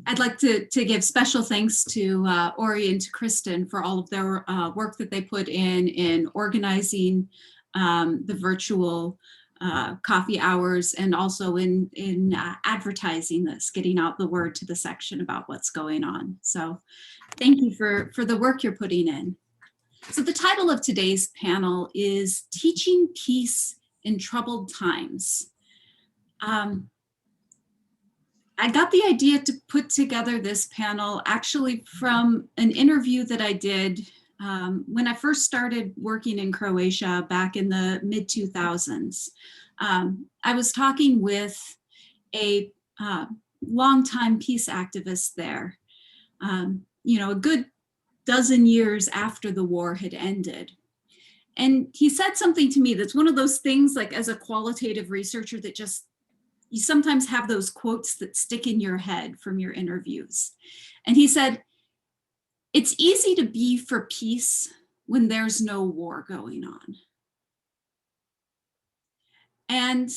I'd like to give special thanks to Ori and to Kristen for all of their work that they put in organizing the virtual coffee hours, and also in advertising this, getting out the word to the section about what's going on. So thank you for the work you're putting in. So the title of today's panel is Teaching Peace in Troubled Times. I got the idea to put together this panel actually from an interview that I did when I first started working in Croatia back in the mid-2000s. I was talking with a longtime peace activist there, a good dozen years after the war had ended. And he said something to me that's one of those things, like as a qualitative researcher, that just, you sometimes have those quotes that stick in your head from your interviews. And he said, "It's easy to be for peace when there's no war going on." And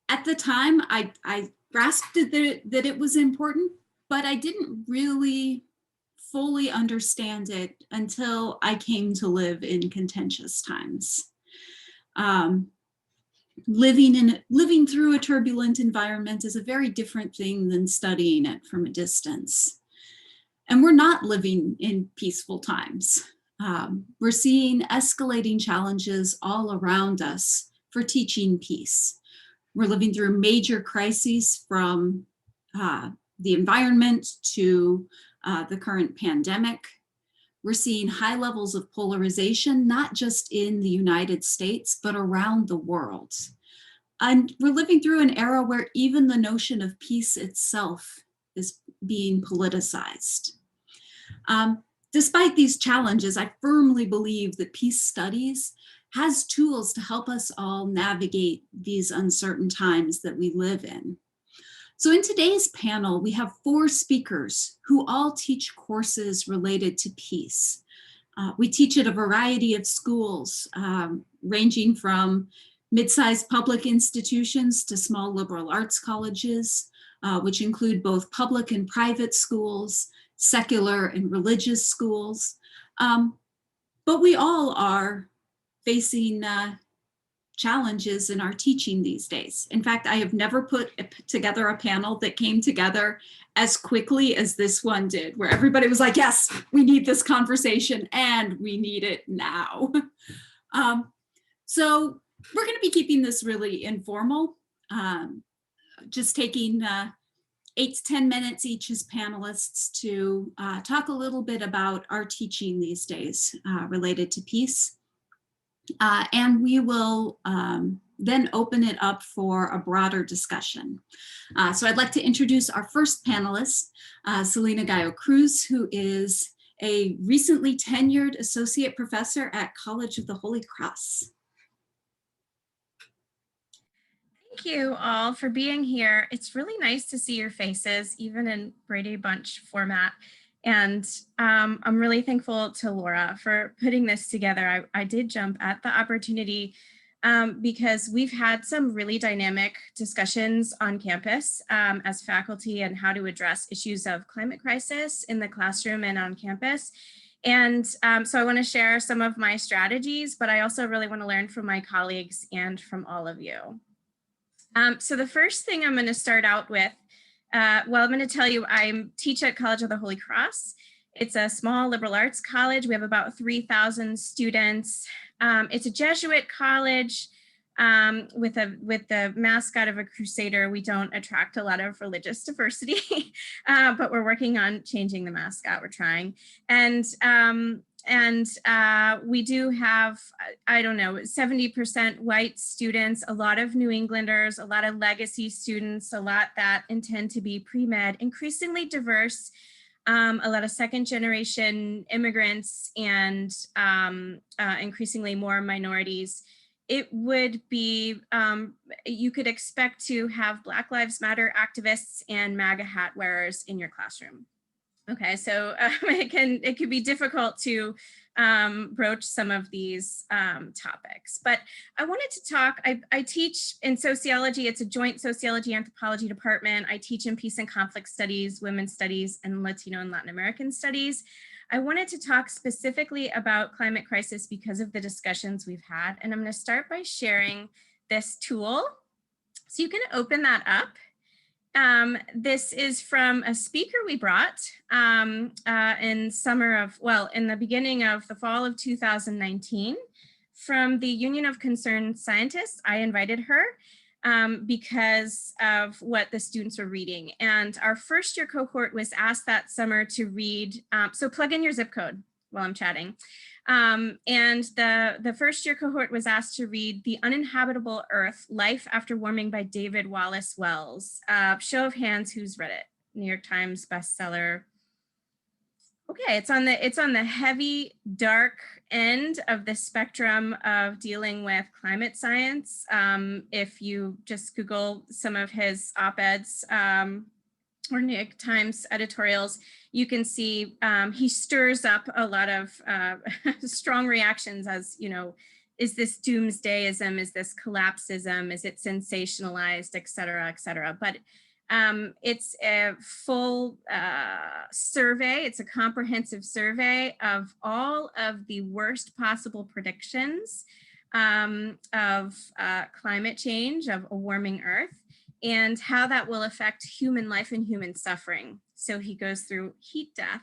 at the time, I grasped that it was important, but I didn't really fully understand it until I came to live in contentious times. Living through a turbulent environment is a very different thing than studying it from a distance. And we're not living in peaceful times. We're seeing escalating challenges all around us for teaching peace. We're living through major crises, from the environment to the current pandemic. We're seeing high levels of polarization, not just in the United States, but around the world. And we're living through an era where even the notion of peace itself is being politicized. Despite these challenges, I firmly believe that peace studies has tools to help us all navigate these uncertain times that we live in. So in today's panel, we have 4 speakers who all teach courses related to peace. We teach at a variety of schools, ranging from mid-sized public institutions to small liberal arts colleges, which include both public and private schools, secular and religious schools. But we all are facing challenges in our teaching these days. In fact, I have never put together a panel that came together as quickly as this one did, where everybody was like, yes, we need this conversation and we need it now. So we're going to be keeping this really informal, just taking 8 to 10 minutes each as panelists to talk a little bit about our teaching these days related to peace. And we will then open it up for a broader discussion. So I'd like to introduce our first panelist, Selena Gallo-Cruz, who is a recently tenured associate professor at College of the Holy Cross. Thank you all for being here. It's really nice to see your faces, even in Brady Bunch format. And I'm really thankful to Laura for putting this together. I did jump at the opportunity because we've had some really dynamic discussions on campus as faculty and how to address issues of climate crisis in the classroom and on campus. And so I want to share some of my strategies, but I also really want to learn from my colleagues and from all of you. So the first thing I'm going to start out with, I'm going to tell you I teach at College of the Holy Cross. It's a small liberal arts college. We have about 3,000 students. It's a Jesuit college with the mascot of a crusader. We don't attract a lot of religious diversity, but we're working on changing the mascot. We're trying. And we do have, 70% white students, a lot of New Englanders, a lot of legacy students, a lot that intend to be pre-med, increasingly diverse, a lot of second generation immigrants, and increasingly more minorities. It would be, you could expect to have Black Lives Matter activists and MAGA hat wearers in your classroom. Okay, so it can be difficult to broach some of these topics, but I wanted to talk. I teach in sociology. It's a joint sociology anthropology department. I teach in peace and conflict studies, women's studies, and Latino and Latin American studies. I wanted to talk specifically about climate crisis because of the discussions we've had, and I'm going to start by sharing this tool. So you can open that up. This is from a speaker we brought in the beginning of the fall of 2019 from the Union of Concerned Scientists. I invited her because of what the students were reading. And our first year cohort was asked that summer to read, so plug in your zip code while I'm chatting. And the first year cohort was asked to read The Uninhabitable Earth, Life After Warming by David Wallace Wells. Show of hands, who's read it? New York Times bestseller. Okay, it's on the heavy, dark end of the spectrum of dealing with climate science. If you just Google some of his op-eds, or New York Times editorials, you can see he stirs up a lot of strong reactions as, you know, is this doomsdayism? Is this collapsism? Is it sensationalized, et cetera, et cetera? But it's a full survey. It's a comprehensive survey of all of the worst possible predictions of climate change, of a warming Earth, and how that will affect human life and human suffering. So he goes through heat death,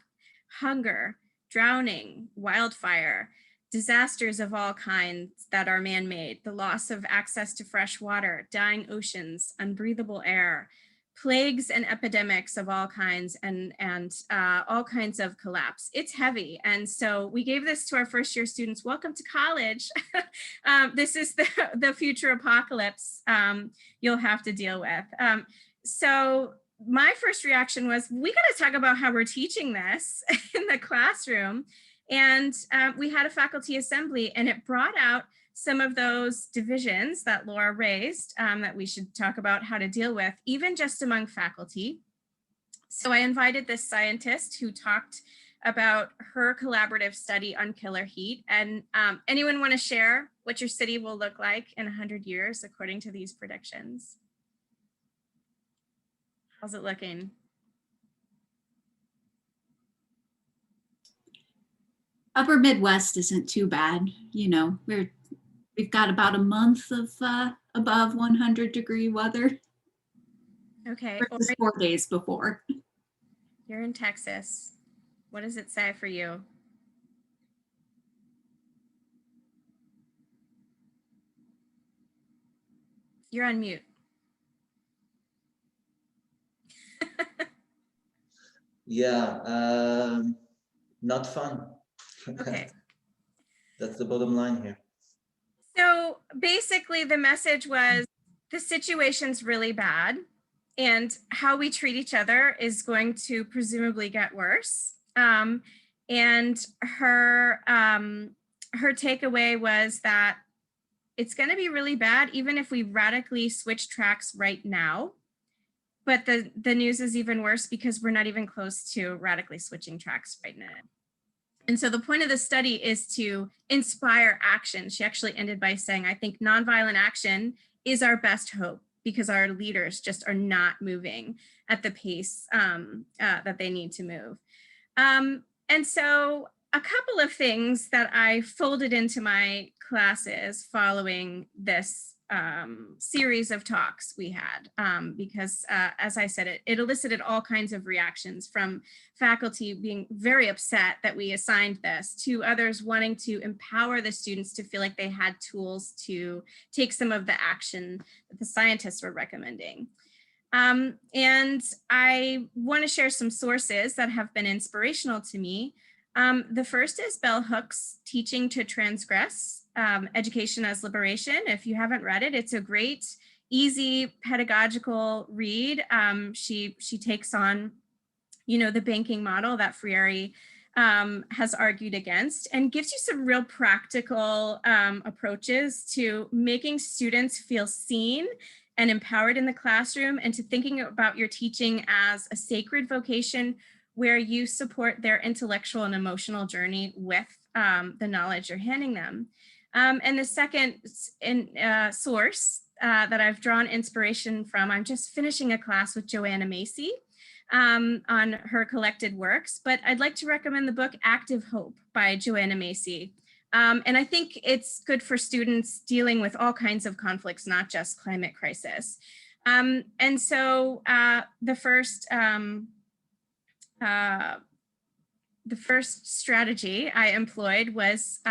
hunger, drowning, wildfire, disasters of all kinds that are man-made, the loss of access to fresh water, dying oceans, unbreathable air, plagues and epidemics of all kinds, and all kinds of collapse. It's heavy. And so we gave this to our first year students. Welcome to college. This is the future apocalypse you'll have to deal with. So my first reaction was, we got to talk about how we're teaching this in the classroom. And we had a faculty assembly, and it brought out some of those divisions that Laura raised that we should talk about how to deal with, even just among faculty. So I invited this scientist who talked about her collaborative study on killer heat. And anyone want to share what your city will look like in 100 years, according to these predictions? How's it looking? Upper Midwest isn't too bad. You know, we've got about a month of above 100-degree weather. Okay. Versus 4 days before. You're in Texas. What does it say for you? You're on mute. Yeah, not fun. Okay. That's the bottom line here. So basically the message was, the situation's really bad and how we treat each other is going to presumably get worse. And her takeaway was that it's going to be really bad even if we radically switch tracks right now. But the news is even worse because we're not even close to radically switching tracks right now. And so the point of the study is to inspire action. She actually ended by saying, I think nonviolent action is our best hope because our leaders just are not moving at the pace that they need to move. And so a couple of things that I folded into my classes following this series of talks we had, because as I said, it elicited all kinds of reactions from faculty being very upset that we assigned this, to others wanting to empower the students to feel like they had tools to take some of the action that the scientists were recommending. And I want to share some sources that have been inspirational to me. The first is Bell Hook's Teaching to Transgress, Education as Liberation. If you haven't read it, it's a great, easy pedagogical read. She takes on, you know, the banking model that Freire has argued against, and gives you some real practical approaches to making students feel seen and empowered in the classroom, and to thinking about your teaching as a sacred vocation where you support their intellectual and emotional journey with the knowledge you're handing them. And the second source that I've drawn inspiration from, I'm just finishing a class with Joanna Macy on her collected works, but I'd like to recommend the book Active Hope by Joanna Macy. And I think it's good for students dealing with all kinds of conflicts, not just climate crisis. And so the first strategy I employed was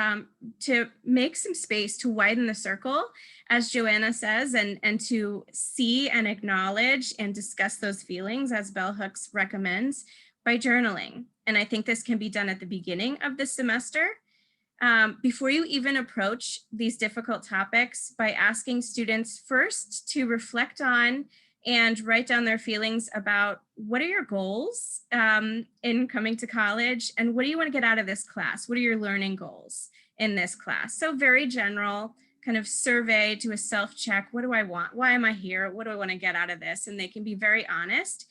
to make some space to widen the circle, as Joanna says, and to see and acknowledge and discuss those feelings, as Bell Hooks recommends, by journaling. And I think this can be done at the beginning of the semester, before you even approach these difficult topics, by asking students first to reflect on and write down their feelings about what are your goals in coming to college, and what do you want to get out of this class? What are your learning goals in this class? So very general kind of survey, do a self-check. What do I want? Why am I here? What do I want to get out of this? And they can be very honest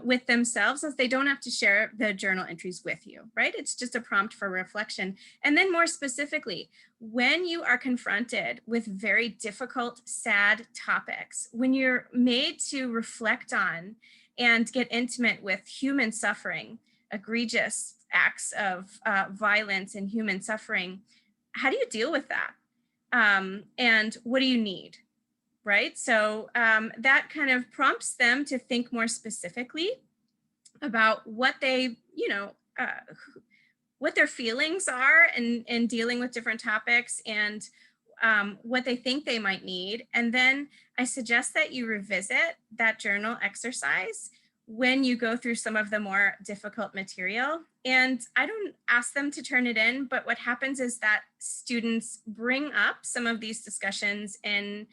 with themselves, as they don't have to share the journal entries with you, right? It's just a prompt for reflection. And then more specifically, when you are confronted with very difficult, sad topics, when you're made to reflect on and get intimate with human suffering, egregious acts of violence and human suffering, how do you deal with that? And what do you need? Right? So that kind of prompts them to think more specifically about what they, what their feelings are in dealing with different topics, and what they think they might need. And then I suggest that you revisit that journal exercise when you go through some of the more difficult material. And I don't ask them to turn it in, but what happens is that students bring up some of these discussions in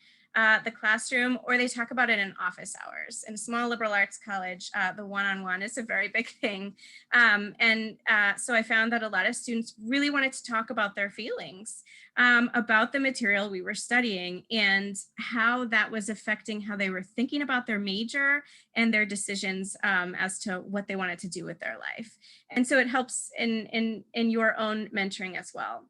the classroom, or they talk about it in office hours. In a small liberal arts college, the one-on-one is a very big thing. So I found that a lot of students really wanted to talk about their feelings about the material we were studying, and how that was affecting how they were thinking about their major and their decisions as to what they wanted to do with their life. And so it helps in your own mentoring as well.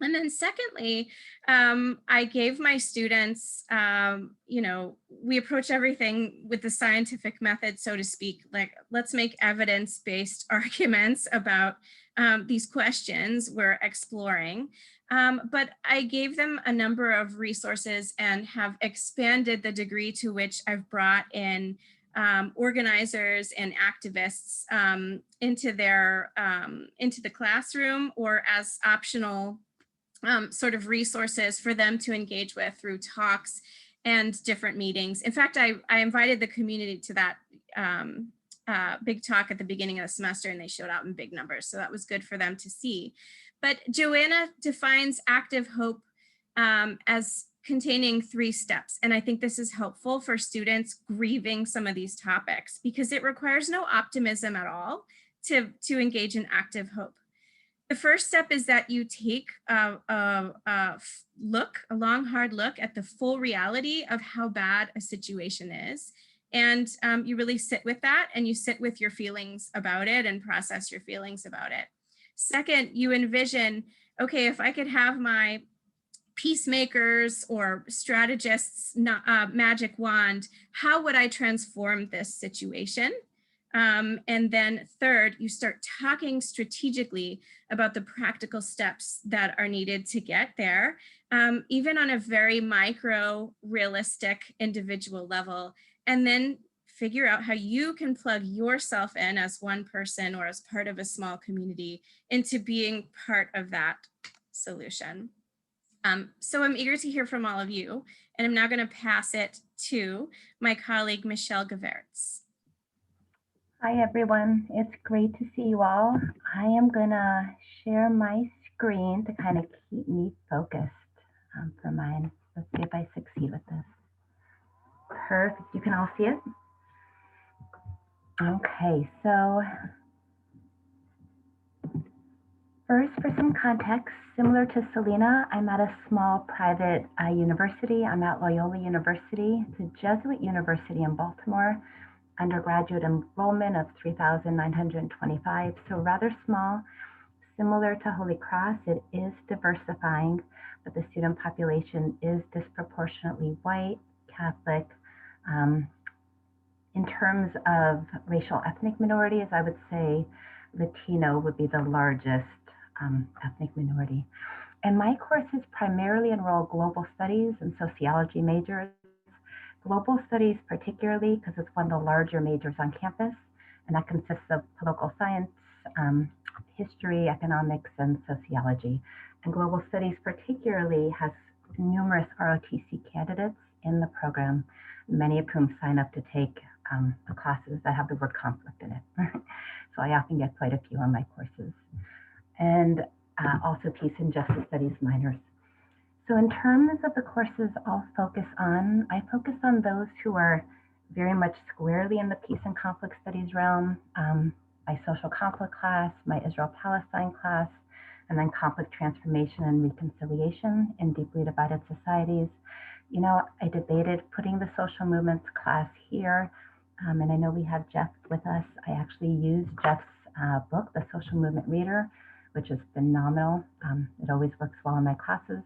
And then secondly, I gave my students, we approach everything with the scientific method, so to speak, like let's make evidence-based arguments about these questions we're exploring. But I gave them a number of resources and have expanded the degree to which I've brought in organizers and activists into the classroom, or as optional sort of resources for them to engage with through talks and different meetings. In fact, I invited the community to that big talk at the beginning of the semester, and they showed up in big numbers. So that was good for them to see. But Joanna defines active hope as containing 3 steps. And I think this is helpful for students grieving some of these topics, because it requires no optimism at all to engage in active hope. The first step is that you take a long, hard look at the full reality of how bad a situation is. And you really sit with that, and you sit with your feelings about it and process your feelings about it. Second, you envision, okay, if I could have my peacemakers or strategists magic wand, how would I transform this situation? And then third, you start talking strategically about the practical steps that are needed to get there, even on a very micro, realistic, individual level, and then figure out how you can plug yourself in as one person or as part of a small community into being part of that solution. So I'm eager to hear from all of you, and I'm now going to pass it to my colleague, Michelle Gawerc. Hi, everyone. It's great to see you all. I am going to share my screen to kind of keep me focused for mine. Let's see if I succeed with this. Perfect. You can all see it? Okay, so first, for some context, similar to Selena, I'm at a small private university. I'm at Loyola University. It's a Jesuit university in Baltimore. undergraduate enrollment of 3,925, so rather small. Similar to Holy Cross, it is diversifying, but the student population is disproportionately white, Catholic. In terms of racial ethnic minorities, I would say Latino would be the largest ethnic minority. And my courses primarily enroll global studies and sociology majors. Global studies particularly because it's one of the larger majors on campus, and that consists of political science, history, economics, and sociology. And global studies particularly has numerous ROTC candidates in the program, many of whom sign up to take the classes that have the word conflict in it. So I often get quite a few on my courses. And also peace and justice studies minors. So in terms of the courses I focus on those who are very much squarely in the peace and conflict studies realm, my social conflict class, my Israel-Palestine class, and then conflict transformation and reconciliation in deeply divided societies. You know, I debated putting the social movements class here, and I know we have Jeff with us. I actually used Jeff's book, The Social Movement Reader, which is phenomenal. It always works well in my classes.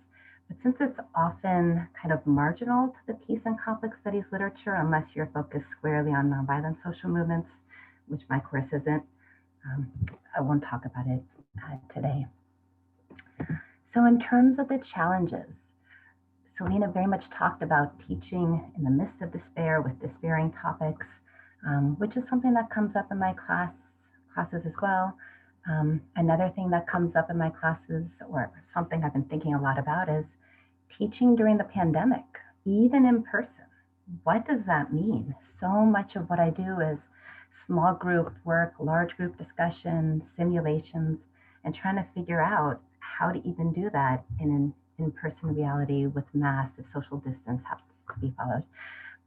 But since it's often kind of marginal to the peace and conflict studies literature, unless you're focused squarely on nonviolent social movements, which my course isn't, I won't talk about it today. So in terms of the challenges, Selena very much talked about teaching in the midst of despair with despairing topics, which is something that comes up in my classes as well. Another thing that comes up in my classes, or something I've been thinking a lot about, is teaching during the pandemic, even in person. What does that mean? So much of what I do is small group work, large group discussion, simulations, and trying to figure out how to even do that in an in-person reality with masks if social distance has to be followed.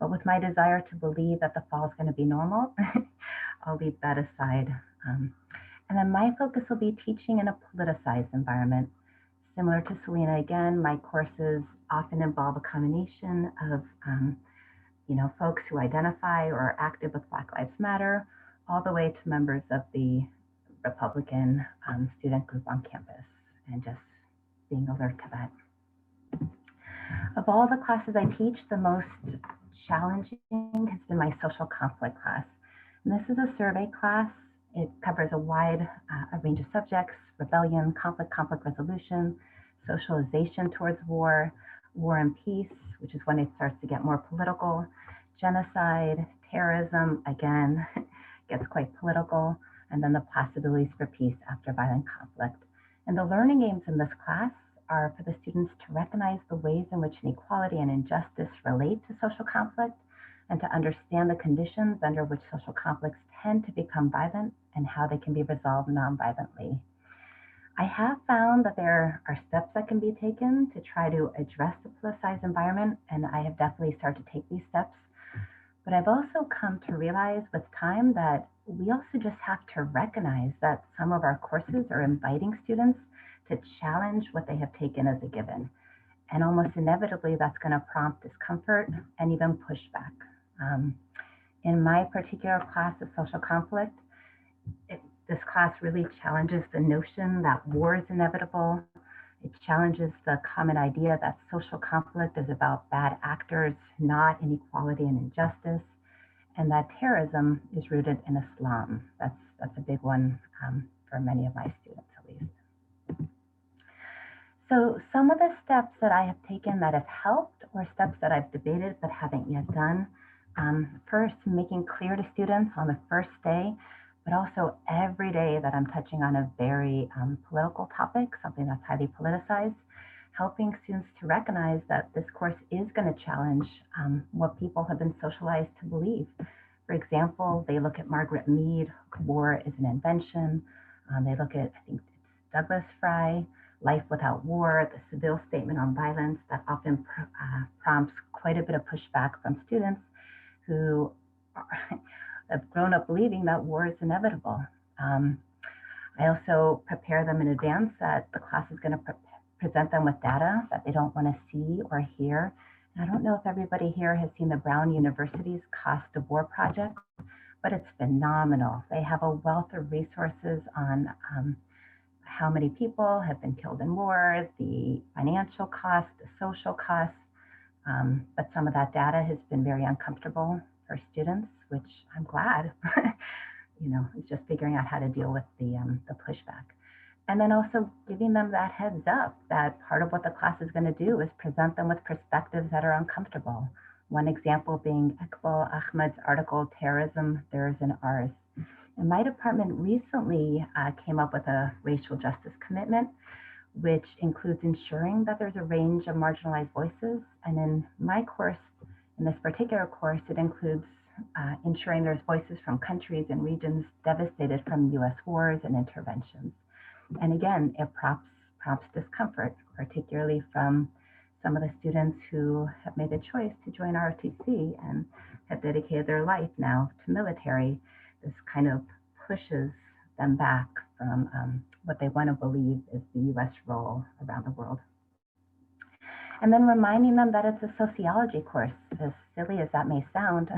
But with my desire to believe that the fall is going to be normal, I'll leave that aside. And then my focus will be teaching in a politicized environment. Similar to Selena, again, my courses often involve a combination of folks who identify or are active with Black Lives Matter, all the way to members of the Republican student group on campus, and just being alert to that. Of all the classes I teach, the most challenging has been my social conflict class. And this is a survey class. It covers a wide range of subjects: rebellion, conflict resolution, socialization towards war, war and peace, which is when it starts to get more political, genocide, terrorism, again, gets quite political, and then the possibilities for peace after violent conflict. And the learning aims in this class are for the students to recognize the ways in which inequality and injustice relate to social conflict, and to understand the conditions under which social conflicts tend to become violent and how they can be resolved non-violently. I have found that there are steps that can be taken to try to address the politicized environment, and I have definitely started to take these steps. But I've also come to realize with time that we also just have to recognize that some of our courses are inviting students to challenge what they have taken as a given. And almost inevitably, that's going to prompt discomfort and even pushback. In my particular class of social conflict, this class really challenges the notion that war is inevitable. It challenges the common idea that social conflict is about bad actors, not inequality and injustice, and that terrorism is rooted in Islam. That's a big one for many of my students, at least. So some of the steps that I have taken that have helped, or steps that I've debated but haven't yet done, first, making clear to students on the first day, but also every day, that I'm touching on a very political topic, something that's highly politicized, helping students to recognize that this course is going to challenge what people have been socialized to believe. For example, they look at Margaret Mead, war is an invention. They look at, I think it's Douglas Fry, Life Without War, the Seville Statement on Violence, that often prompts quite a bit of pushback from students who have grown up believing that war is inevitable. I also prepare them in advance that the class is going to present them with data that they don't want to see or hear, I don't know if everybody here has seen the Brown University's Cost of War project, but it's phenomenal. They have a wealth of resources on how many people have been killed in war, the financial costs, the social costs, but some of that data has been very uncomfortable for students, which I'm glad. It's just figuring out how to deal with the pushback. And then also giving them that heads up that part of what the class is going to do is present them with perspectives that are uncomfortable. One example being Iqbal Ahmed's article, Terrorism, Theirs and Ours. And my department recently came up with a racial justice commitment, which includes ensuring that there's a range of marginalized voices. And in my course, in this particular course, it includes ensuring there's voices from countries and regions devastated from US wars and interventions. And again, it prompts discomfort, particularly from some of the students who have made the choice to join ROTC and have dedicated their life now to military. This kind of pushes them back from what they want to believe is the US role around the world. And then reminding them that it's a sociology course, as silly as that may sound,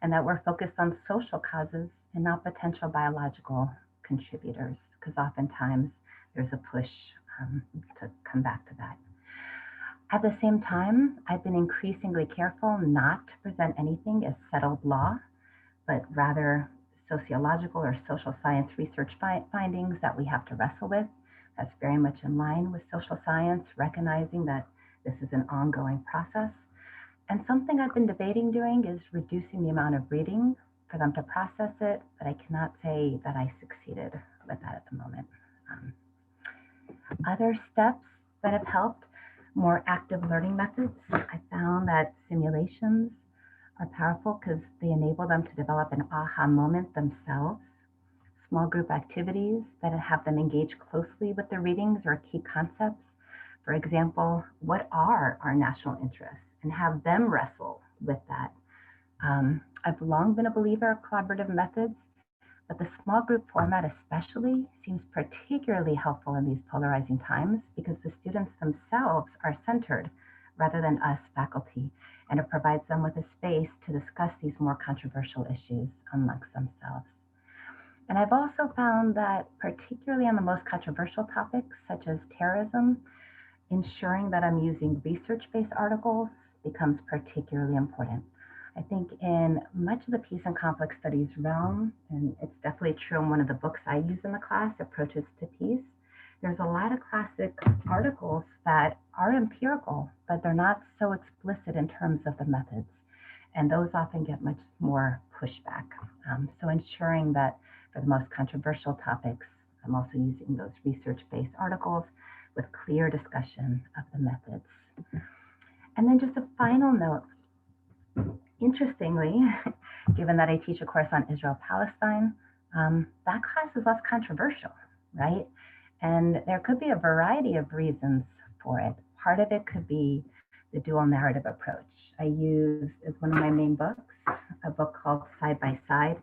and that we're focused on social causes and not potential biological contributors, because oftentimes there's a push to come back to that. At the same time, I've been increasingly careful not to present anything as settled law, but rather sociological or social science research findings that we have to wrestle with. That's very much in line with social science, recognizing that this is an ongoing process. And something I've been debating doing is reducing the amount of reading for them to process it, but I cannot say that I succeeded with that at the moment. Other steps that have helped, more active learning methods. I found that simulations are powerful because they enable them to develop an aha moment themselves. Small group activities that have them engage closely with the readings or key concepts. For example, what are our national interests? And have them wrestle with that. I've long been a believer of collaborative methods, but the small group format especially seems particularly helpful in these polarizing times because the students themselves are centered rather than us faculty, and it provides them with a space to discuss these more controversial issues amongst themselves. And I've also found that particularly on the most controversial topics, such as terrorism, ensuring that I'm using research-based articles becomes particularly important. I think in much of the peace and conflict studies realm, and it's definitely true in one of the books I use in the class, Approaches to Peace, there's a lot of classic articles that are empirical, but they're not so explicit in terms of the methods. And those often get much more pushback. So ensuring that for the most controversial topics, I'm also using those research-based articles with clear discussion of the methods. And then just a final note, interestingly, given that I teach a course on Israel-Palestine, that class is less controversial, right? And there could be a variety of reasons for it. Part of it could be the dual narrative approach. I use, as one of my main books, a book called Side by Side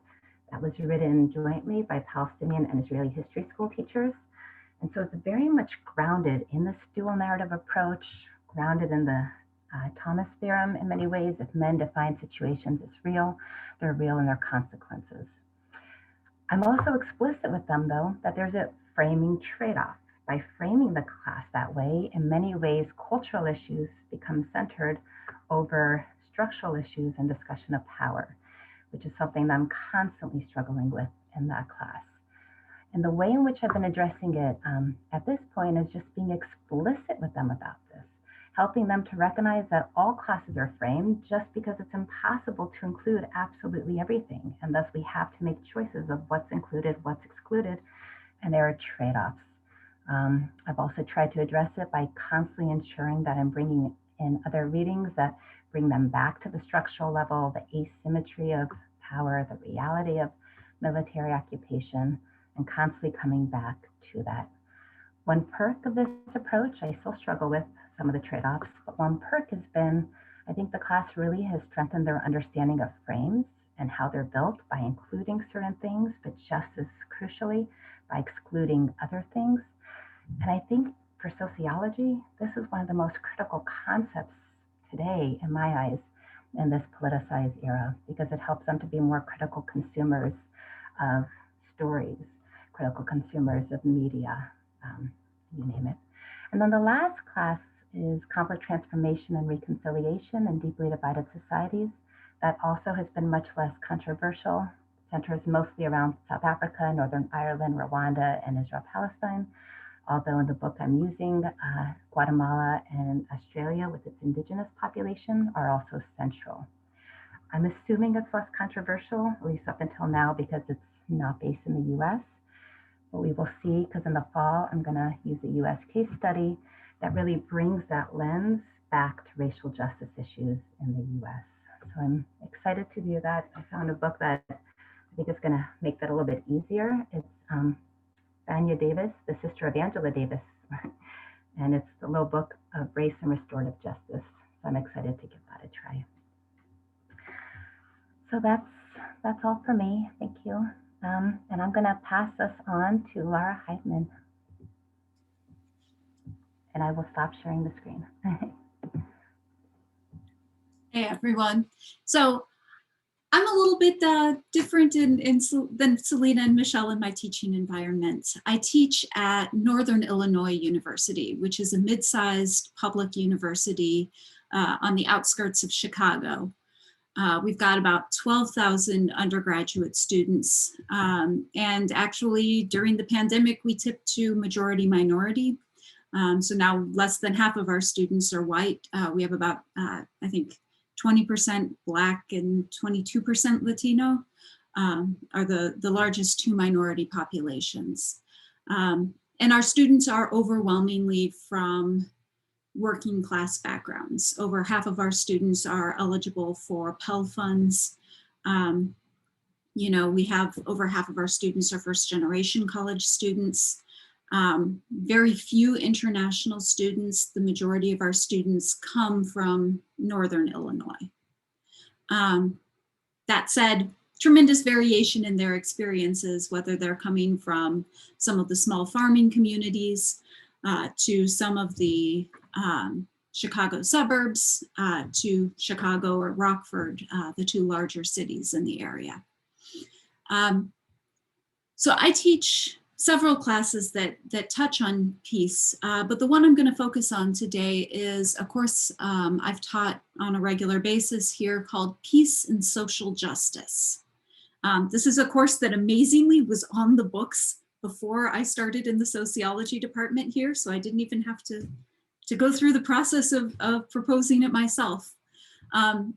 that was written jointly by Palestinian and Israeli history school teachers. And so it's very much grounded in this dual narrative approach, grounded in the Thomas theorem in many ways. If men define situations as real, they're real in their consequences. I'm also explicit with them, though, that there's a framing trade-off. By framing the class that way, in many ways, cultural issues become centered over structural issues and discussion of power, which is something that I'm constantly struggling with in that class. And the way in which I've been addressing it at this point is just being explicit with them about this, helping them to recognize that all classes are framed just because it's impossible to include absolutely everything. And thus we have to make choices of what's included, what's excluded, and there are trade-offs. I've also tried to address it by constantly ensuring that I'm bringing in other readings that bring them back to the structural level, the asymmetry of power, the reality of military occupation, and constantly coming back to that. One perk of this approach, I still struggle with some of the trade-offs, but one perk has been, I think the class really has strengthened their understanding of frames and how they're built by including certain things, but just as crucially, by excluding other things. And I think for sociology, this is one of the most critical concepts today, in my eyes, in this politicized era, because it helps them to be more critical consumers of stories, critical consumers of media, you name it. And then the last class is conflict transformation and reconciliation in deeply divided societies. That also has been much less controversial, centers mostly around South Africa, Northern Ireland, Rwanda, and Israel-Palestine. Although in the book I'm using, Guatemala and Australia with its indigenous population are also central. I'm assuming it's less controversial, at least up until now, because it's not based in the US. But we will see, because in the fall, I'm gonna use a US case study that really brings that lens back to racial justice issues in the US. So I'm excited to do that. I found a book that I think is gonna make that a little bit easier. It's Vanya Davis, the sister of Angela Davis, and it's the little book of race and restorative justice. So I'm excited to give that a try. So that's all for me. Thank you. And I'm going to pass us on to Laura Heideman. And I will stop sharing the screen. Hey, everyone. So I'm a little bit different than Selena and Michelle in my teaching environment. I teach at Northern Illinois University, which is a mid-sized public university on the outskirts of Chicago. We've got about 12,000 undergraduate students. And actually during the pandemic, we tipped to majority minority. So now less than half of our students are white. We have about, I think, 20% Black and 22% Latino are the largest two minority populations. And our students are overwhelmingly from working class backgrounds. Over half of our students are eligible for Pell funds. You know, we have over half of our students are first generation college students. Very few international students. The majority of our students come from Northern Illinois. That said, tremendous variation in their experiences, whether they're coming from some of the small farming communities to some of the Chicago suburbs, to Chicago or Rockford, the two larger cities in the area. So I teach several classes that touch on peace, but the one I'm going to focus on today is a course I've taught on a regular basis here called Peace and Social Justice. This is a course that amazingly was on the books before I started in the sociology department here, so I didn't even have to go through the process of proposing it myself.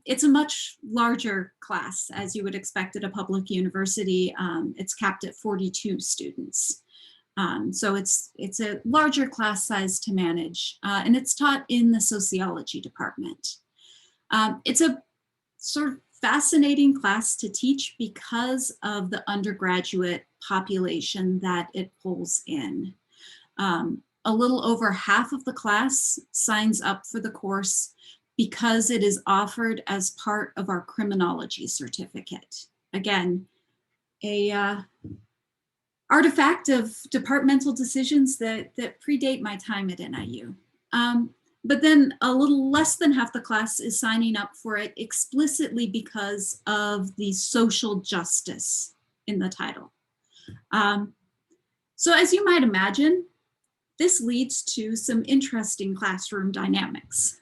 It's a much larger class, as you would expect at a public university. It's capped at 42 students. So it's a larger class size to manage, and it's taught in the sociology department. It's a sort of fascinating class to teach because of the undergraduate population that it pulls in. A little over half of the class signs up for the course because it is offered as part of our criminology certificate. Again, a artifact of departmental decisions that predate my time at NIU. But then a little less than half the class is signing up for it explicitly because of the social justice in the title. So as you might imagine, this leads to some interesting classroom dynamics.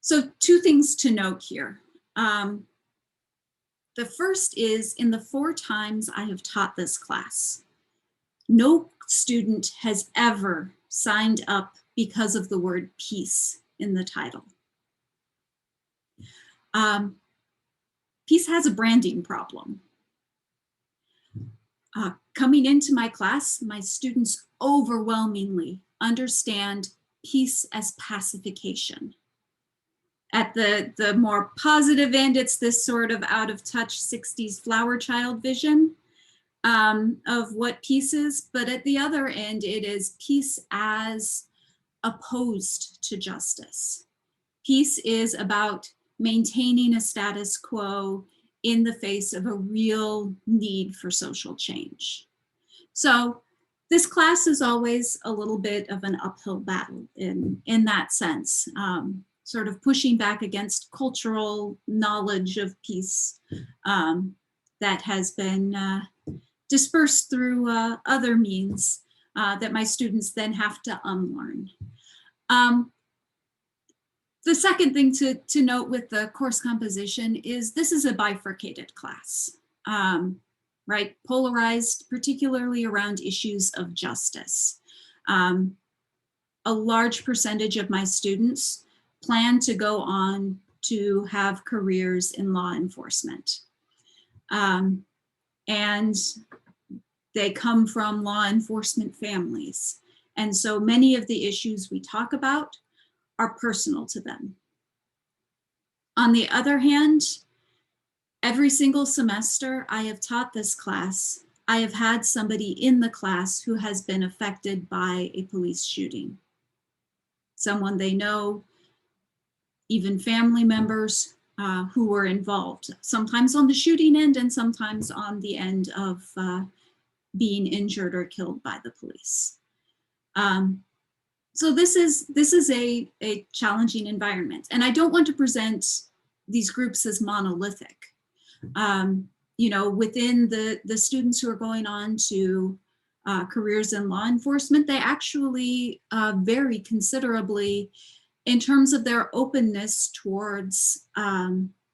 So two things to note here. The first is, in the 4 times I have taught this class, no student has ever signed up because of the word peace in the title. Peace has a branding problem. Coming into my class, my students overwhelmingly understand peace as pacification. At the more positive end, it's this sort of out of touch 60s flower child vision of what peace is. But at the other end, it is peace as opposed to justice. Peace is about maintaining a status quo in the face of a real need for social change. So This class is always a little bit of an uphill battle in that sense, sort of pushing back against cultural knowledge of peace that has been dispersed through other means that my students then have to unlearn. The second thing to note with the course composition is this is a bifurcated class. Right, polarized, particularly around issues of justice. A large percentage of my students plan to go on to have careers in law enforcement. And they come from law enforcement families. And so many of the issues we talk about are personal to them. On the other hand, every single semester I have taught this class, I have had somebody in the class who has been affected by a police shooting. Someone they know, even family members who were involved, sometimes on the shooting end and sometimes on the end of being injured or killed by the police. So this is a challenging environment. And I don't want to present these groups as monolithic. You know, within the students who are going on to careers in law enforcement, they actually vary considerably in terms of their openness towards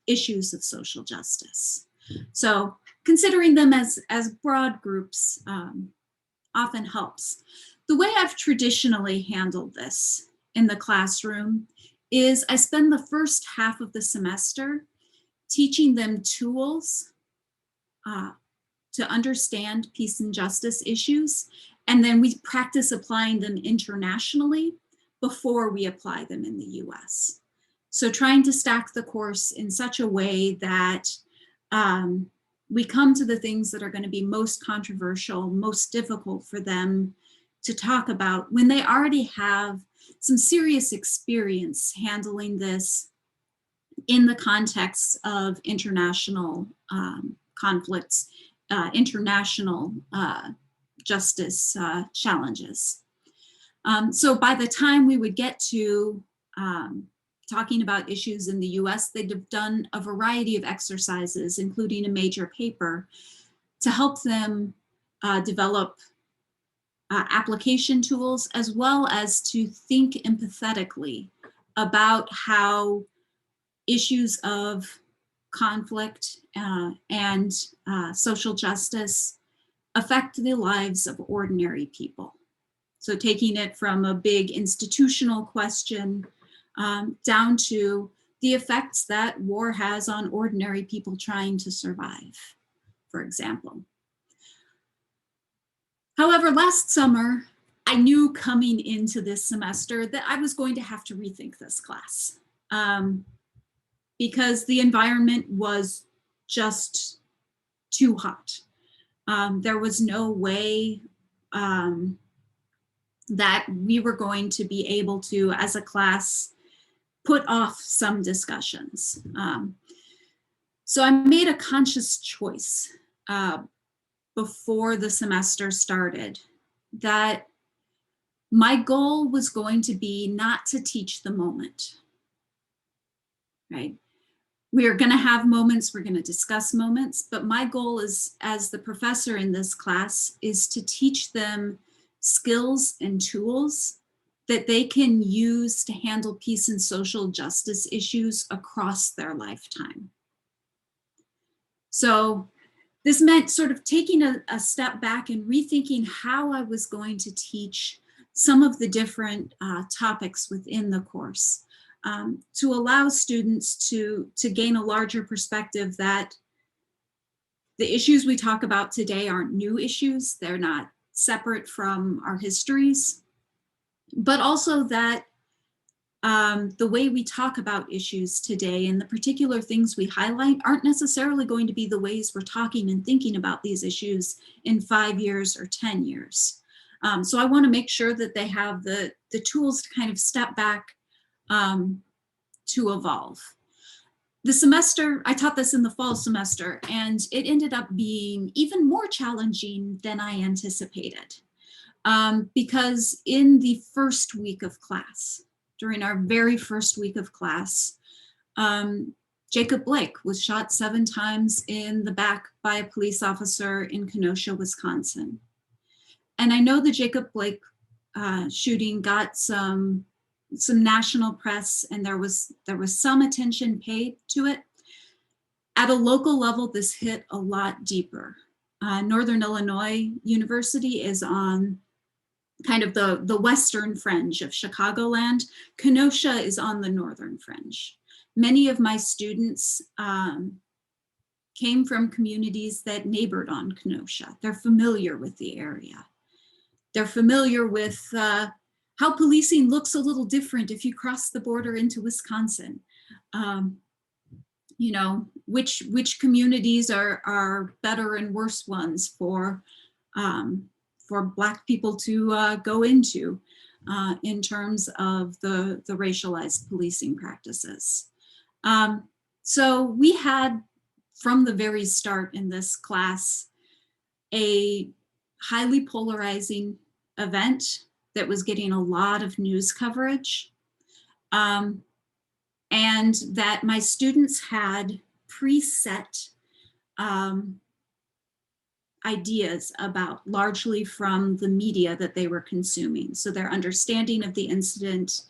issues of social justice. So considering them as broad groups often helps. The way I've traditionally handled this in the classroom is I spend the first half of the semester teaching them tools to understand peace and justice issues, and then we practice applying them internationally before we apply them in the US. So trying to stack the course in such a way that we come to the things that are going to be most controversial, most difficult for them to talk about when they already have some serious experience handling this in the context of international conflicts, international justice challenges. So by the time we would get to talking about issues in the US, they'd have done a variety of exercises, including a major paper, to help them develop application tools, as well as to think empathetically about how issues of conflict and social justice affect the lives of ordinary people. So taking it from a big institutional question down to the effects that war has on ordinary people trying to survive, for example. However, last summer, I knew coming into this semester that I was going to have to rethink this class because the environment was just too hot. There was no way that we were going to be able to, as a class, put off some discussions. So I made a conscious choice before the semester started that my goal was going to be not to teach the moment, right? We are going to have moments, we're going to discuss moments, but my goal is, as the professor in this class, is to teach them skills and tools that they can use to handle peace and social justice issues across their lifetime. So this meant sort of taking a step back and rethinking how I was going to teach some of the different topics within the course to allow students to gain a larger perspective that the issues we talk about today aren't new issues. They're not separate from our histories, but also that the way we talk about issues today and the particular things we highlight aren't necessarily going to be the ways we're talking and thinking about these issues in 5 years or 10 years. So I want to make sure that they have the tools to kind of step back to evolve. The semester, I taught this in the fall semester, and it ended up being even more challenging than I anticipated. because in the first week of class, during our very first week of class, Jacob Blake was shot 7 times in the back by a police officer in Kenosha, Wisconsin. And I know the Jacob Blake shooting got some national press, and there was some attention paid to it. At a local level, this hit a lot deeper. Northern Illinois University is on kind of the western fringe of Chicagoland. Kenosha is on the northern fringe. Many of my students came from communities that neighbored on Kenosha. They're familiar with the area. They're familiar with how policing looks a little different if you cross the border into Wisconsin. You know, which communities are better and worse ones for Black people to go into in terms of the racialized policing practices. So we had, from the very start in this class, a highly polarizing event that was getting a lot of news coverage, and that my students had preset ideas about, largely from the media that they were consuming. So their understanding of the incident,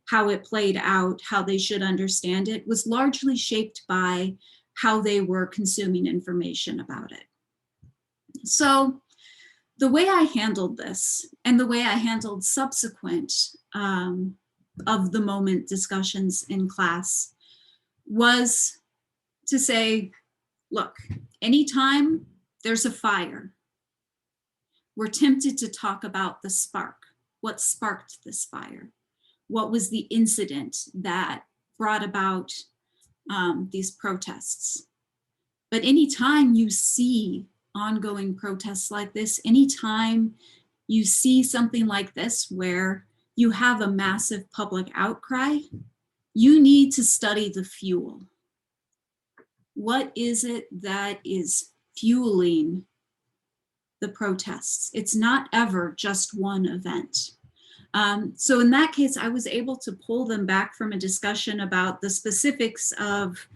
how it played out, how they should understand it, was largely shaped by how they were consuming information about it. So the way I handled this, and the way I handled subsequent of the moment discussions in class, was to say, look, anytime there's a fire, we're tempted to talk about the spark. What sparked this fire? What was the incident that brought about these protests? But anytime you see ongoing protests like this, anytime you see something like this where you have a massive public outcry, you need to study the fuel. What is it that is fueling the protests? It's not ever just one event. So in that case, I was able to pull them back from a discussion about the specifics of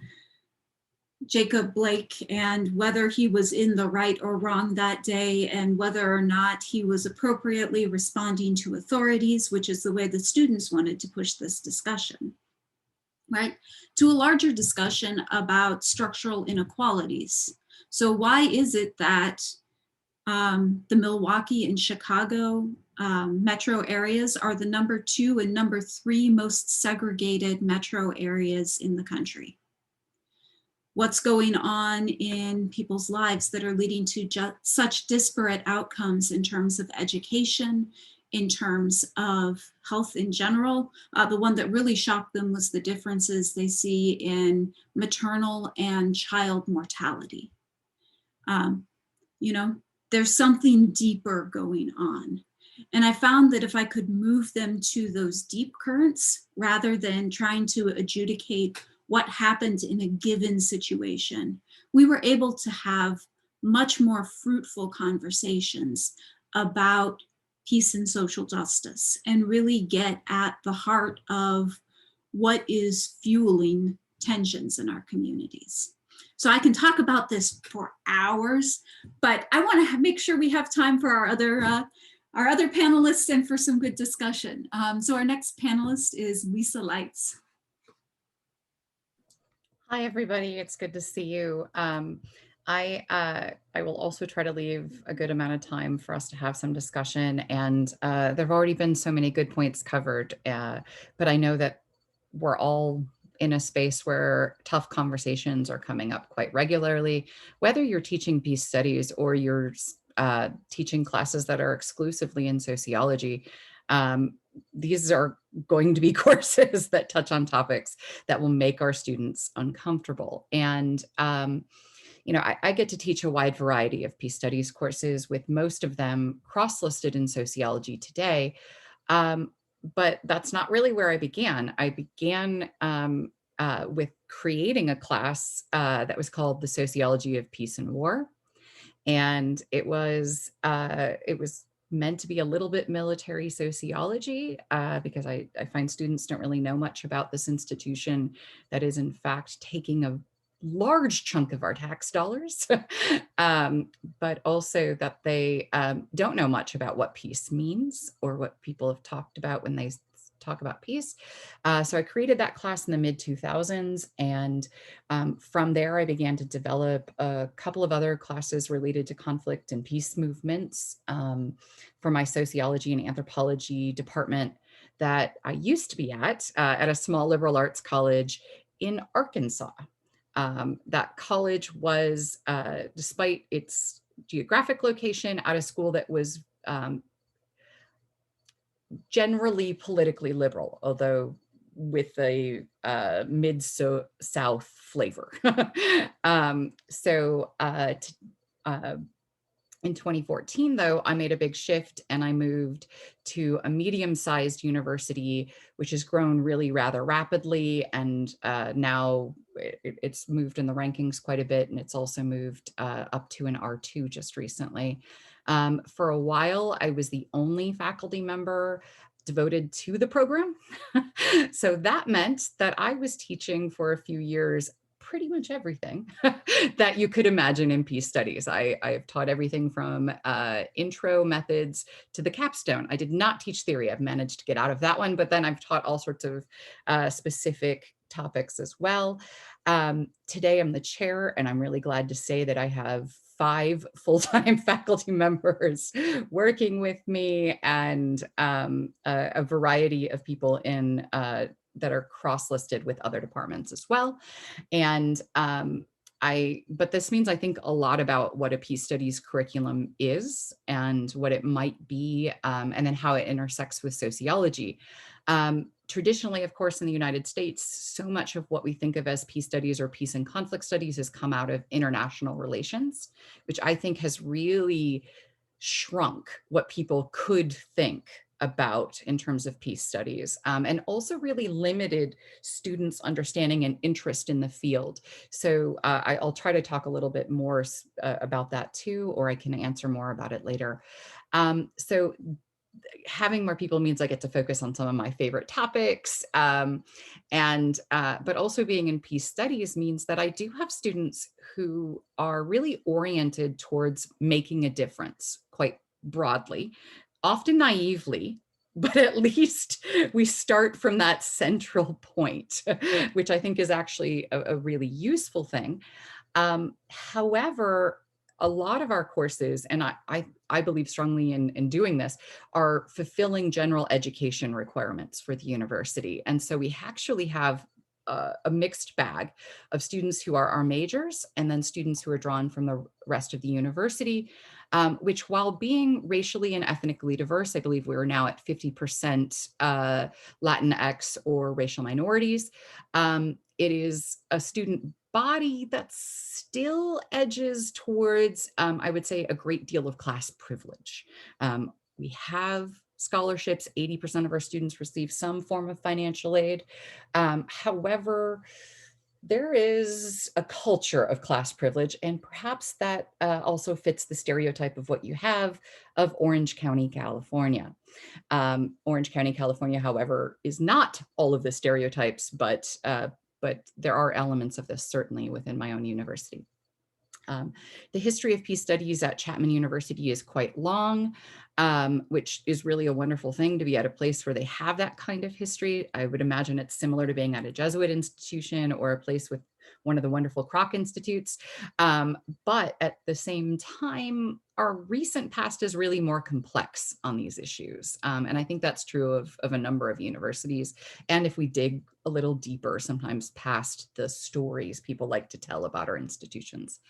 Jacob Blake and whether he was in the right or wrong that day, and whether or not he was appropriately responding to authorities, which is the way the students wanted to push this discussion, right? To a larger discussion about structural inequalities. So why is it that the Milwaukee and Chicago metro areas are the #2 and #3 most segregated metro areas in the country? What's going on in people's lives that are leading to such disparate outcomes in terms of education, in terms of health in general? The one that really shocked them was the differences they see in maternal and child mortality. You know, there's something deeper going on. And I found that if I could move them to those deep currents, rather than trying to adjudicate what happened in a given situation, we were able to have much more fruitful conversations about peace and social justice, and really get at the heart of what is fueling tensions in our communities. So I can talk about this for hours, but I want to make sure we have time for our other panelists and for some good discussion. So our next panelist is Lisa Leitz. Hi, everybody. It's good to see you. I will also try to leave a good amount of time for us to have some discussion. And there have already been so many good points covered, but I know that we're all in a space where tough conversations are coming up quite regularly, whether you're teaching peace studies or you're teaching classes that are exclusively in sociology. These are going to be courses that touch on topics that will make our students uncomfortable. And, you know, I get to teach a wide variety of peace studies courses, with most of them cross-listed in sociology today. But that's not really where I began. I began with creating a class that was called the Sociology of Peace and War. And it was meant to be a little bit military sociology because I find students don't really know much about this institution that is in fact taking a large chunk of our tax dollars, but also that they don't know much about what peace means or what people have talked about when they talk about peace. So I created that class in the mid 2000s. And from there, I began to develop a couple of other classes related to conflict and peace movements for my sociology and anthropology department that I used to be at a small liberal arts college in Arkansas. That college was, despite its geographic location, at a school that was generally politically liberal, although with a mid-south flavor. In 2014, though, I made a big shift and I moved to a medium-sized university, which has grown really rather rapidly. And now it's moved in the rankings quite a bit. And it's also moved up to an R2 just recently. For a while, I was the only faculty member devoted to the program. So that meant that I was teaching for a few years pretty much everything that you could imagine in peace studies. I've taught everything from intro methods to the capstone. I did not teach theory. I've managed to get out of that one, but then I've taught all sorts of specific topics as well. Today I'm the chair, and I'm really glad to say that I have 5 full-time faculty members working with me, and a variety of people in that are cross-listed with other departments as well. And but this means I think a lot about what a peace studies curriculum is and what it might be, and then how it intersects with sociology. Traditionally, of course, in the United States, so much of what we think of as peace studies or peace and conflict studies has come out of international relations, which I think has really shrunk what people could think about in terms of peace studies, and also really limited students' understanding and interest in the field. So I'll try to talk a little bit more about that too, or I can answer more about it later. So having more people means I get to focus on some of my favorite topics. But also being in peace studies means that I do have students who are really oriented towards making a difference quite broadly, often naively, but at least we start from that central point, which I think is actually a really useful thing. However, a lot of our courses, and I believe strongly in doing this, are fulfilling general education requirements for the university. And so we actually have a mixed bag of students who are our majors and then students who are drawn from the rest of the university, which, while being racially and ethnically diverse, I believe we are now at 50% Latinx or racial minorities. It is a student body that still edges towards, I would say, a great deal of class privilege. We have scholarships. 80% of our students receive some form of financial aid. However, there is a culture of class privilege, and perhaps that also fits the stereotype of what you have of Orange County, California. Orange County, California, however, is not all of the stereotypes, but there are elements of this certainly within my own university. The history of peace studies at Chapman University is quite long, which is really a wonderful thing to be at a place where they have that kind of history. I would imagine it's similar to being at a Jesuit institution or a place with one of the wonderful Kroc Institutes. But at the same time, our recent past is really more complex on these issues. And I think that's true of a number of universities. And if we dig a little deeper, sometimes past the stories people like to tell about our institutions.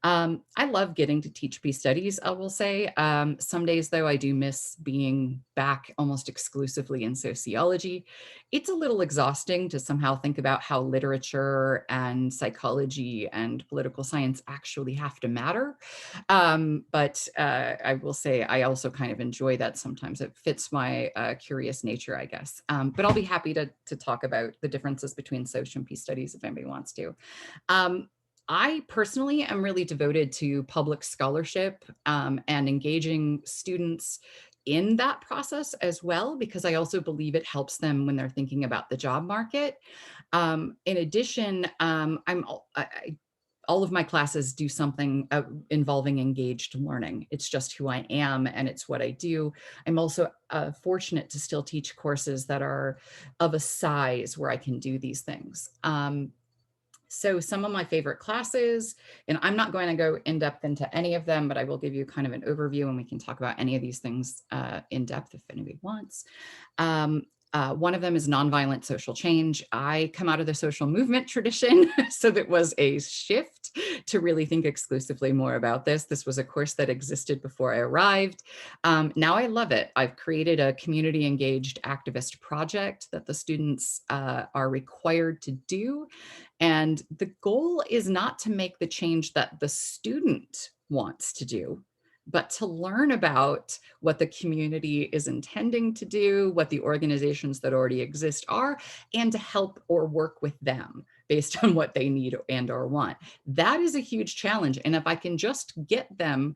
I love getting to teach peace studies, I will say. Some days, though, I do miss being back almost exclusively in sociology. It's a little exhausting to somehow think about how literature and psychology and political science actually have to matter. But I will say I also kind of enjoy that sometimes. It fits my curious nature, I guess. But I'll be happy to talk about the differences between social and peace studies if anybody wants to. I personally am really devoted to public scholarship and engaging students in that process as well, because I also believe it helps them when they're thinking about the job market. In addition, all of my classes do something involving engaged learning. It's just who I am and it's what I do. I'm also fortunate to still teach courses that are of a size where I can do these things. So some of my favorite classes, and I'm not going to go in depth into any of them, but I will give you kind of an overview and we can talk about any of these things in depth if anybody wants. One of them is nonviolent social change. I come out of the social movement tradition, so that was a shift to really think exclusively more about this. This was a course that existed before I arrived. Now I love it. I've created a community engaged activist project that the students are required to do. And the goal is not to make the change that the student wants to do, but to learn about what the community is intending to do, what the organizations that already exist are, and to help or work with them based on what they need and or want. That is a huge challenge. And if I can just get them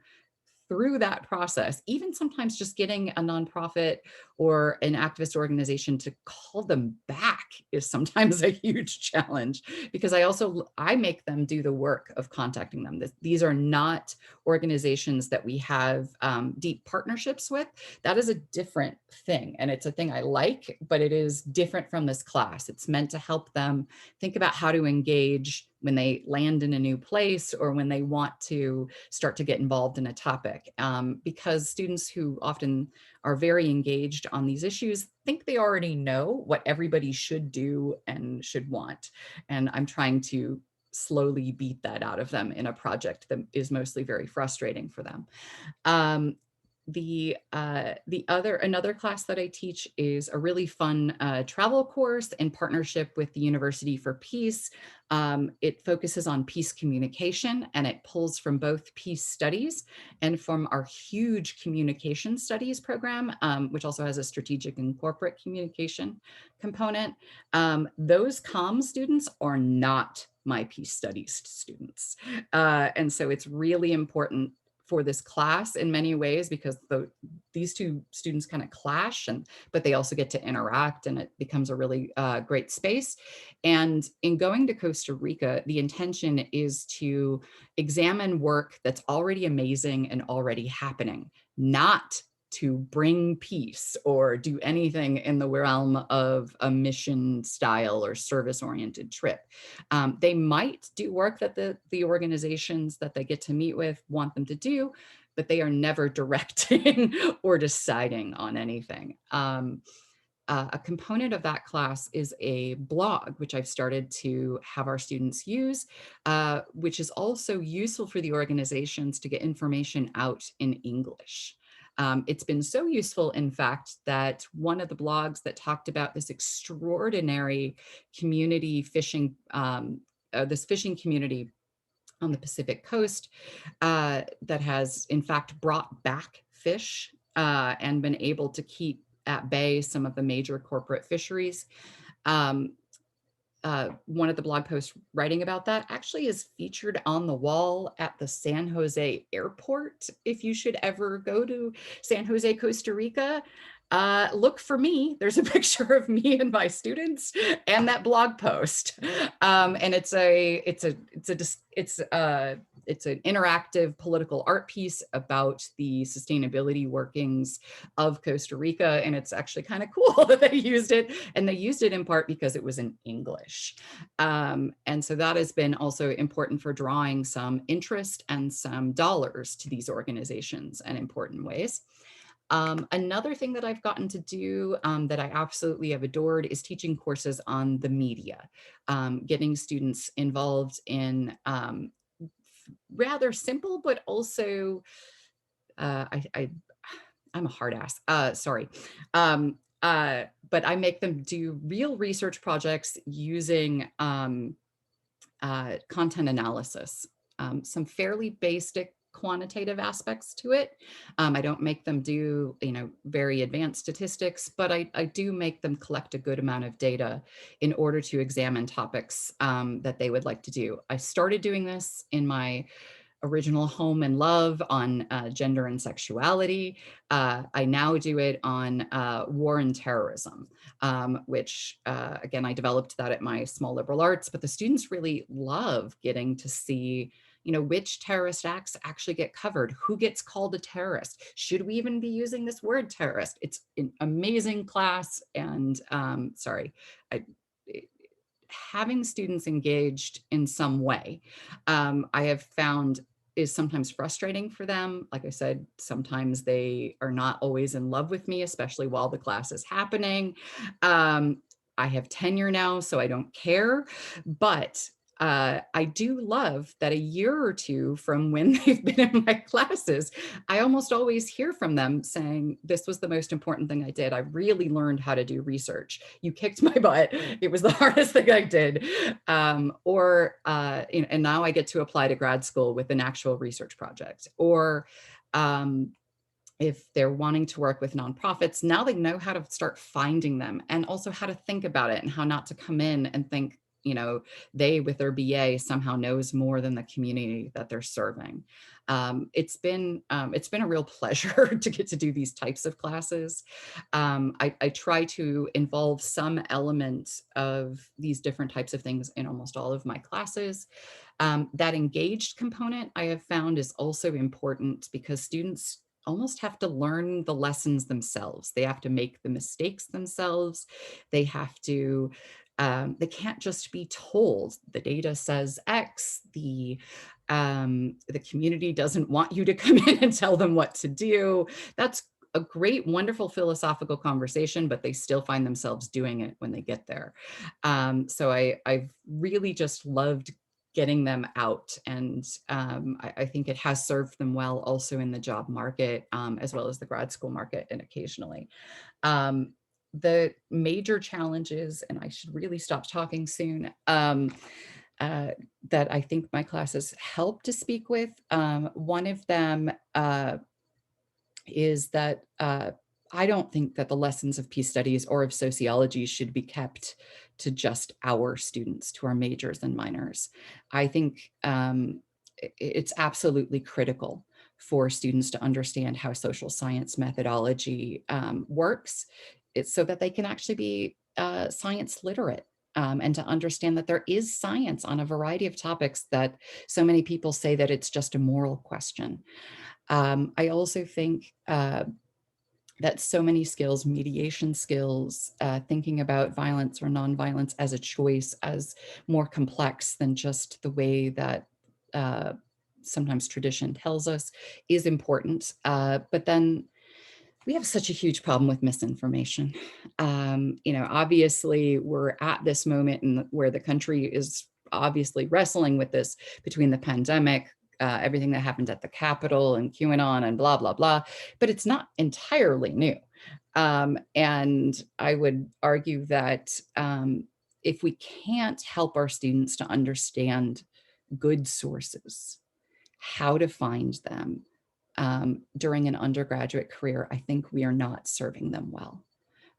through that process, even sometimes just getting a nonprofit or an activist organization to call them back is sometimes a huge challenge, because I make them do the work of contacting them. These are not organizations that we have deep partnerships with. That is a different thing. And it's a thing I like, but it is different from this class. It's meant to help them think about how to engage when they land in a new place or when they want to start to get involved in a topic. Because students who often are very engaged on these issues think they already know what everybody should do and should want. And I'm trying to slowly beat that out of them in a project that is mostly very frustrating for them. Another class that I teach is a really fun travel course in partnership with the University for Peace. It focuses on peace communication, and it pulls from both peace studies and from our huge communication studies program, which also has a strategic and corporate communication component. Those comm students are not my peace studies students. And so it's really important for this class in many ways, because these two students kind of clash, but they also get to interact, and it becomes a really great space. And in going to Costa Rica, the intention is to examine work that's already amazing and already happening, not to bring peace or do anything in the realm of a mission style or service-oriented trip. They might do work that the organizations that they get to meet with want them to do, but they are never directing or deciding on anything. A component of that class is a blog, which I've started to have our students use, which is also useful for the organizations to get information out in English. It's been so useful, in fact, that one of the blogs that talked about this extraordinary community fishing, this fishing community on the Pacific coast that has, in fact, brought back fish and been able to keep at bay some of the major corporate fisheries. One of the blog posts writing about that actually is featured on the wall at the San Jose airport. If you should ever go to San Jose, Costa Rica, look for me. There's a picture of me and my students and that blog post. And it's an interactive political art piece about the sustainability workings of Costa Rica. And it's actually kind of cool that they used it. And they used it in part because it was in English. And so that has been also important for drawing some interest and some dollars to these organizations in important ways. Another thing that I've gotten to do that I absolutely have adored is teaching courses on the media, getting students involved in rather simple, but also, I'm a hard ass, sorry. But I make them do real research projects using content analysis, some fairly basic quantitative aspects to it. I don't make them do, very advanced statistics, but I do make them collect a good amount of data in order to examine topics that they would like to do. I started doing this in my original home and love on gender and sexuality. I now do it on war and terrorism, which again, I developed that at my small liberal arts, but the students really love getting to see, which terrorist acts actually get covered, who gets called a terrorist, should we even be using this word terrorist? It's an amazing class. And having students engaged in some way, I have found is sometimes frustrating for them. Like I said, sometimes they are not always in love with me, especially while the class is happening. I have tenure now, so I don't care, but I do love that a year or two from when they've been in my classes, I almost always hear from them saying, this was the most important thing I did. I really learned how to do research. You kicked my butt. It was the hardest thing I did. And now I get to apply to grad school with an actual research project. Or if they're wanting to work with nonprofits, now they know how to start finding them and also how to think about it and how not to come in and think, they with their BA somehow knows more than the community that they're serving. It's been a real pleasure to get to do these types of classes. I try to involve some element of these different types of things in almost all of my classes. That engaged component I have found is also important because students almost have to learn the lessons themselves. They have to make the mistakes themselves. They have to they can't just be told the data says X, the community doesn't want you to come in and tell them what to do. That's a great, wonderful philosophical conversation, but they still find themselves doing it when they get there. So I've really just loved getting them out. And I think it has served them well also in the job market, as well as the grad school market and occasionally. The major challenges, and I should really stop talking soon, that I think my classes help to speak with. One of them is that I don't think that the lessons of peace studies or of sociology should be kept to just our students, to our majors and minors. I think it's absolutely critical for students to understand how social science methodology works. It's so that they can actually be science literate. And to understand that there is science on a variety of topics that so many people say that it's just a moral question. I also think that so many skills, mediation skills, thinking about violence or nonviolence as a choice, as more complex than just the way that sometimes tradition tells us, is important. But then we have such a huge problem with misinformation. Obviously we're at this moment where the country is obviously wrestling with this between the pandemic, everything that happened at the Capitol and QAnon and blah, blah, blah, but it's not entirely new. And I would argue that if we can't help our students to understand good sources, how to find them, during an undergraduate career, I think we are not serving them well.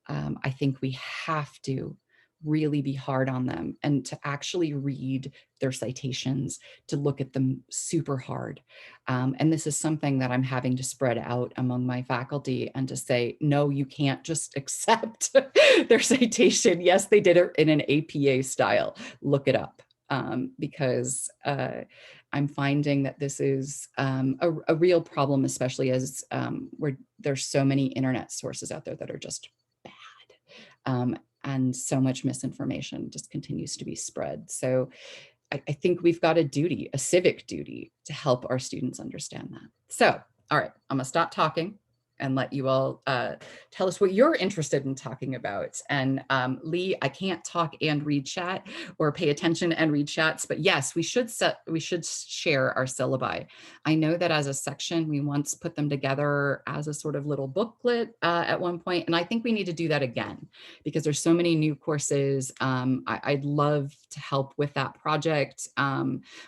I think we have to really be hard on them and to actually read their citations, to look at them super hard. And this is something that I'm having to spread out among my faculty and to say, no, you can't just accept their citation. Yes, they did it in an APA style. Look it up. Because I'm finding that this is a real problem, especially as where there's so many internet sources out there that are just bad. And so much misinformation just continues to be spread. So I think we've got a duty, a civic duty, to help our students understand that. So, all right, I'm gonna stop talking. and let you all tell us what you're interested in talking about. And Lee, I can't talk and read chat or pay attention and read chats, but yes, we should share our syllabi. I know that as a section, we once put them together as a sort of little booklet at one point, and I think we need to do that again because there's so many new courses. I'd love to help with that project.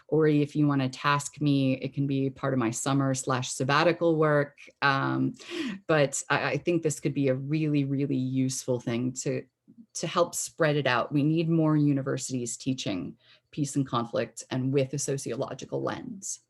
Ori, if you want to task me, it can be part of my summer/sabbatical work. But I think this could be a really, really useful thing to help spread it out. We need more universities teaching peace and conflict and with a sociological lens.